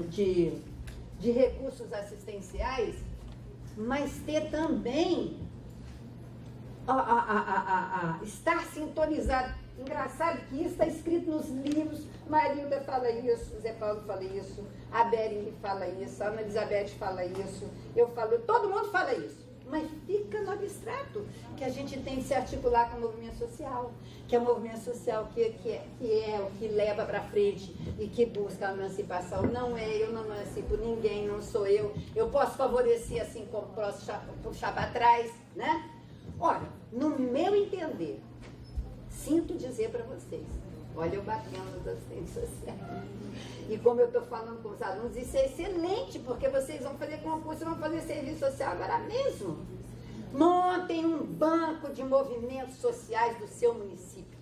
de recursos assistenciais, mas ter também estar sintonizado. Engraçado que isso está escrito nos livros, Marilda fala isso, Zé Paulo fala isso, a Bering fala isso, a Ana Elizabeth fala isso, eu falo, todo mundo fala isso. Mas fica no abstrato, que a gente tem que se articular com o movimento social, que é o movimento social que é o que leva para frente e que busca a emancipação. Não é, eu não emancipo ninguém, não sou eu. Eu posso favorecer assim como posso puxar para trás, né? Olha, no meu entender, sinto dizer para vocês, olha eu batendo das assistentes sociais. E como eu estou falando com os alunos, isso é excelente, porque vocês vão fazer concurso, vão fazer serviço social agora mesmo. Montem um banco de movimentos sociais do seu município.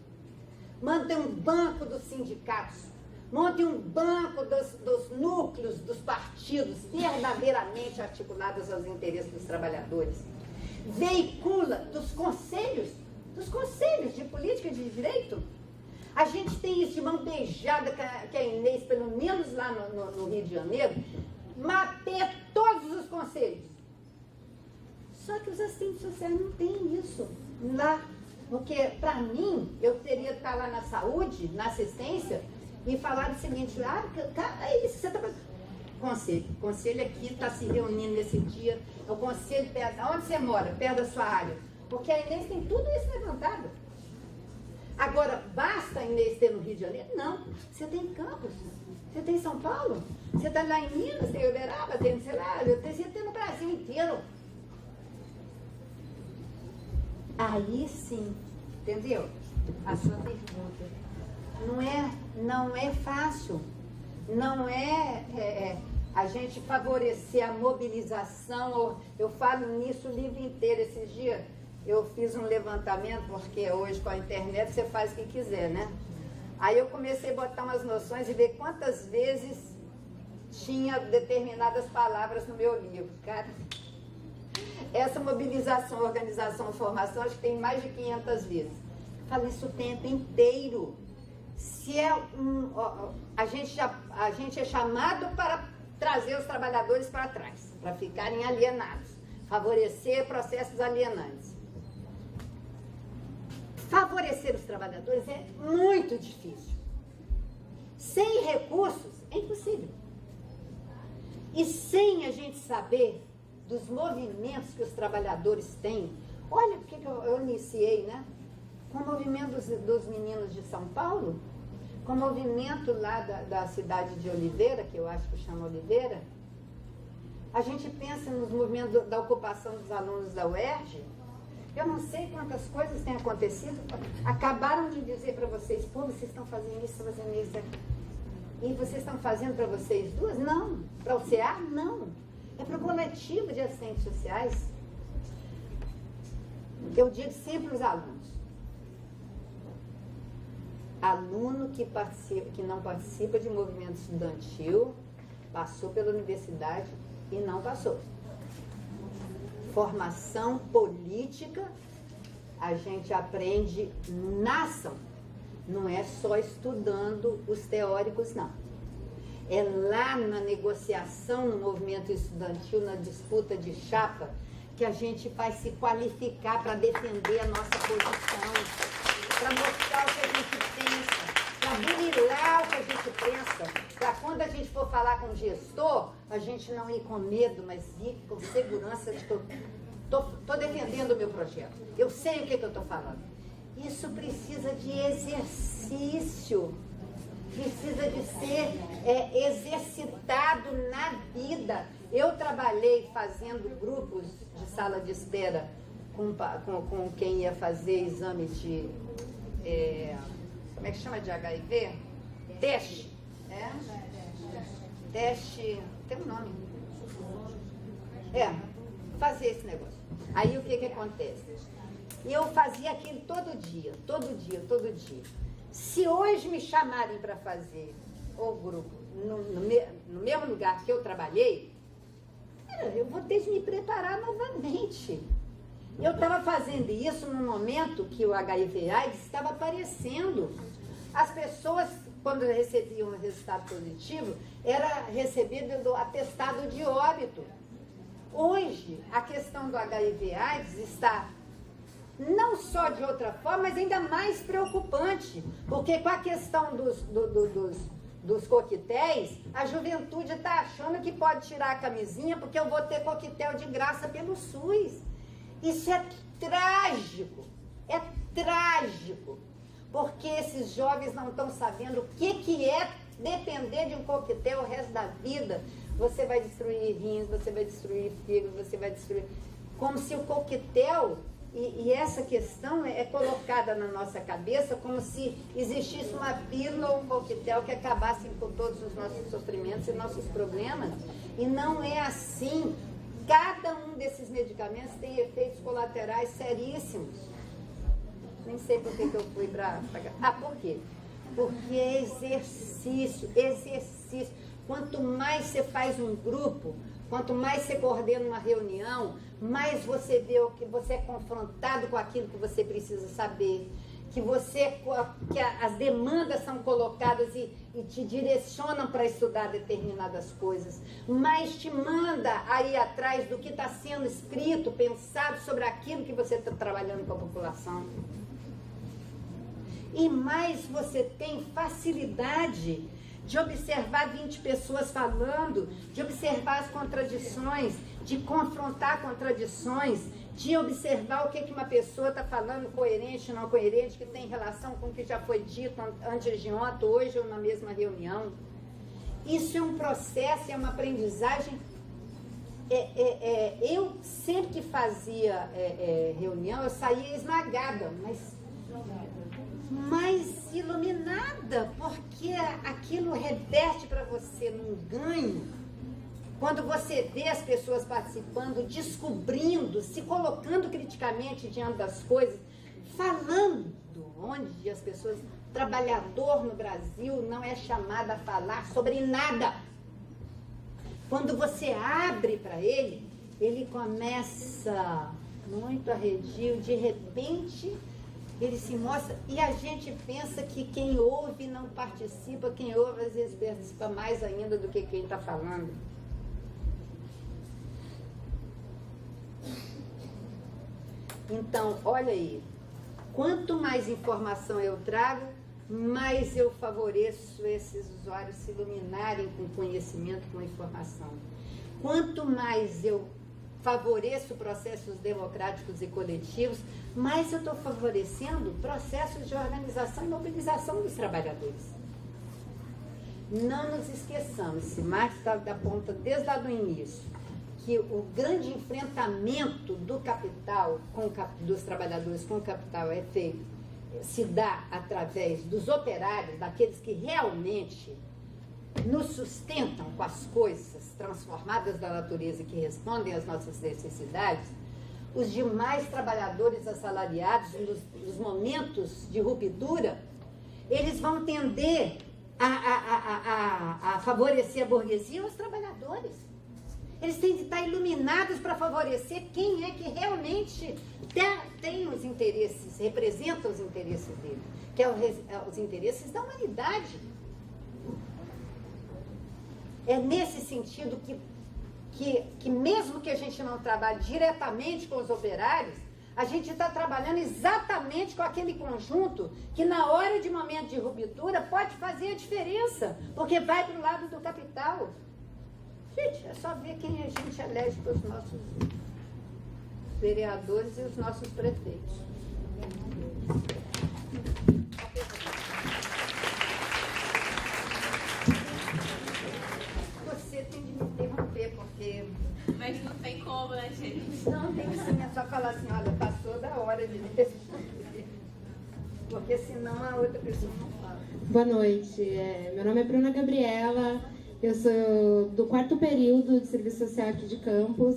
Montem um banco dos sindicatos. Montem um banco dos núcleos dos partidos verdadeiramente articulados aos interesses dos trabalhadores. Veicula dos conselhos de política e de direito. A gente tem isso de mão beijada que a Inês, pelo menos lá no Rio de Janeiro, mapeia todos os conselhos. Só que os assistentes sociais não têm isso lá. Porque, para mim, eu teria que estar lá na saúde, na assistência, e falar o seguinte, é isso, você está fazendo. Conselho aqui está se reunindo nesse dia, é o conselho perto, onde você mora, perto da sua área. Porque a Inês tem tudo isso levantado. Agora, basta a Inês ter no Rio de Janeiro? Não. Você tem Campos, você tem São Paulo, você está lá em Minas, tem Uberaba, tem, sei lá, você tem no Brasil inteiro. Aí sim, entendeu? A sua pergunta. Não é fácil. Não é a gente favorecer a mobilização. Eu falo nisso o livro inteiro. Esses dias eu fiz um levantamento, porque hoje com a internet você faz o que quiser, né? Aí eu comecei a botar umas noções e ver quantas vezes tinha determinadas palavras no meu livro. Cara, essa mobilização, organização, formação, acho que tem mais de 500 vezes. Eu falo isso o tempo inteiro. Se é a gente é chamado para trazer os trabalhadores para trás, para ficarem alienados, favorecer processos alienantes. Favorecer os trabalhadores é muito difícil. Sem recursos, é impossível. E sem a gente saber dos movimentos que os trabalhadores têm, olha porque eu iniciei, né? Com o movimento dos meninos de São Paulo, com o movimento lá da cidade de Oliveira, que eu acho que chama Oliveira, a gente pensa nos movimentos da ocupação dos alunos da UERJ. Eu não sei quantas coisas têm acontecido. Acabaram de dizer para vocês, pô, vocês estão fazendo isso, fazendo isso. E vocês estão fazendo para vocês duas? Não. Para o CA? Não. É para o coletivo de assistentes sociais. Eu digo sempre aos alunos. Aluno que não participa de movimento estudantil, passou pela universidade e não passou. Formação política, a gente aprende na ação. Não é só estudando os teóricos, não. É lá na negociação, no movimento estudantil, na disputa de chapa, que a gente vai se qualificar para defender a nossa posição, para mostrar o que a gente pensa, para burilar o que a gente pensa, para quando a gente for falar com o gestor, a gente não ir com medo, mas ir com segurança de que eu estou defendendo o meu projeto. Eu sei o que eu estou falando. Isso precisa de exercício, precisa de ser exercitado na vida. Eu trabalhei fazendo grupos de sala de espera com quem ia fazer exame de, como é que chama, de HIV? Teste. Teste, tem um nome. Fazer esse negócio. Aí o que acontece? Eu fazia aquilo todo dia. Se hoje me chamarem para fazer o grupo no mesmo lugar que eu trabalhei, eu vou ter de me preparar novamente. Eu estava fazendo isso num momento que o HIV/AIDS estava aparecendo. As pessoas quando recebiam um resultado positivo, era recebido do atestado de óbito. Hoje, a questão do HIV/AIDS está não só de outra forma, mas ainda mais preocupante, porque com a questão dos coquetéis, a juventude está achando que pode tirar a camisinha porque eu vou ter coquetel de graça pelo SUS. Isso é trágico, porque esses jovens não estão sabendo o que é depender de um coquetel o resto da vida. Você vai destruir rins, você vai destruir fígado, você vai destruir... Como se o coquetel... E essa questão é colocada na nossa cabeça como se existisse uma pílula ou um coquetel que acabassem com todos os nossos sofrimentos e nossos problemas. E não é assim. Cada um desses medicamentos tem efeitos colaterais seríssimos. Nem sei por que eu fui para... por quê? Porque é exercício. Quanto mais você faz um grupo, quanto mais você coordena uma reunião, mais você vê o que você é confrontado com aquilo que você precisa saber, que as demandas são colocadas e te direcionam para estudar determinadas coisas, mais te manda aí atrás do que está sendo escrito, pensado sobre aquilo que você está trabalhando com a população. E mais você tem facilidade de observar 20 pessoas falando, de observar as contradições, de confrontar contradições, de observar o que uma pessoa está falando, coerente, não coerente, que tem relação com o que já foi dito antes de ontem, hoje ou na mesma reunião. Isso é um processo, é uma aprendizagem. Eu sempre que fazia reunião, eu saía esmagada, mas iluminada, porque aquilo reverte para você num ganho. Quando você vê as pessoas participando, descobrindo, se colocando criticamente diante das coisas, falando, onde as pessoas, trabalhador no Brasil não é chamado a falar sobre nada. Quando você abre para ele, ele começa muito arredio, de repente ele se mostra, e a gente pensa que quem ouve não participa, quem ouve às vezes participa mais ainda do que quem está falando. Então, olha aí, quanto mais informação eu trago, mais eu favoreço esses usuários se iluminarem com conhecimento, com informação. Quanto mais eu favoreço processos democráticos e coletivos, mais eu estou favorecendo processos de organização e mobilização dos trabalhadores. Não nos esqueçamos, se Marx aponta desde lá do início, que o grande enfrentamento do capital, dos trabalhadores com o capital se dá através dos operários, daqueles que realmente nos sustentam com as coisas transformadas da natureza que respondem às nossas necessidades. Os demais trabalhadores assalariados, nos momentos de ruptura, eles vão tender a favorecer a burguesia ou os trabalhadores. Eles têm que estar iluminados para favorecer quem é que realmente tem os interesses, representa os interesses dele, que é os interesses da humanidade. É nesse sentido que mesmo que a gente não trabalhe diretamente com os operários, a gente está trabalhando exatamente com aquele conjunto que na hora de momento de ruptura pode fazer a diferença, porque vai para o lado do capital. Gente, é só ver quem a gente elege para os nossos vereadores e os nossos prefeitos. Você tem de me interromper, porque... Mas não tem como, né, gente? Não, tem sim, é só falar assim, olha, passou da hora de responder. Porque senão a outra pessoa não fala. Boa noite, meu nome é Bruna Gabriela, eu sou do 4º período de serviço social aqui de Campos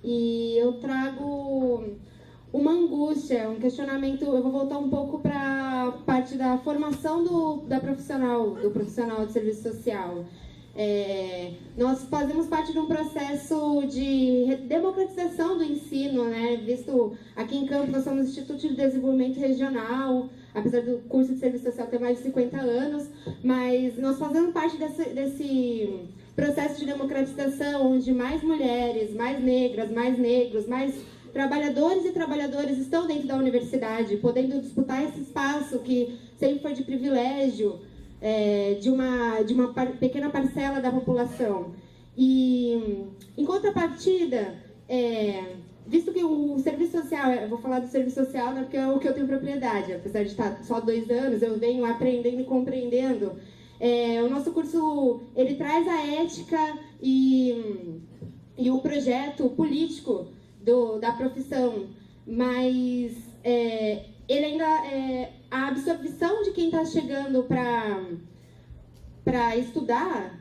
e eu trago uma angústia, um questionamento. Eu vou voltar um pouco para a parte da formação do profissional de serviço social. Nós fazemos parte de um processo de democratização do ensino, né? Visto aqui em Campos nós somos Instituto de Desenvolvimento Regional, apesar do curso de serviço social ter mais de 50 anos, mas nós fazemos parte desse processo de democratização, onde mais mulheres, mais negras, mais negros, mais trabalhadores e trabalhadoras estão dentro da universidade, podendo disputar esse espaço que sempre foi de privilégio de uma pequena parcela da população. E, em contrapartida, visto que o serviço social, eu vou falar do serviço social, né, porque é o que eu tenho propriedade, apesar de estar só 2 anos, eu venho aprendendo e compreendendo. O nosso curso, ele traz a ética e o projeto político da profissão, mas ele ainda, a absorção de quem está chegando para estudar,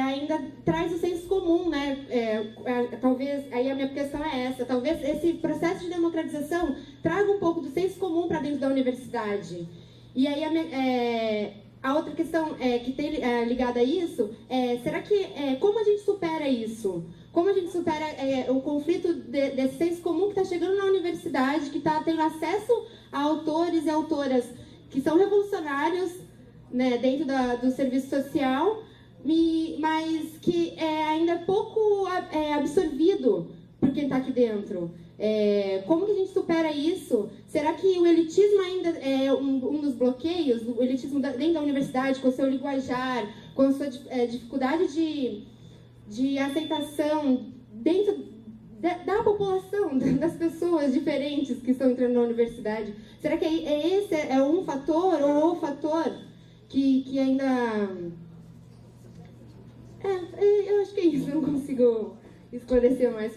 ainda traz o senso comum, né? Talvez, aí a minha questão é essa, talvez esse processo de democratização traga um pouco do senso comum para dentro da universidade. E aí a outra questão que tem ligada a isso será que, como a gente supera isso? Como a gente supera o conflito desse senso comum que está chegando na universidade, que está tendo acesso a autores e autoras que são revolucionários, né, dentro do serviço social, mas que ainda é pouco absorvido por quem está aqui dentro. Como que a gente supera isso? Será que o elitismo ainda é um dos bloqueios? O elitismo dentro da universidade, com o seu linguajar, com a sua dificuldade de aceitação dentro da população, das pessoas diferentes que estão entrando na universidade. Será que esse é um fator ou o fator que ainda... eu acho que é isso, eu não consigo esclarecer mais.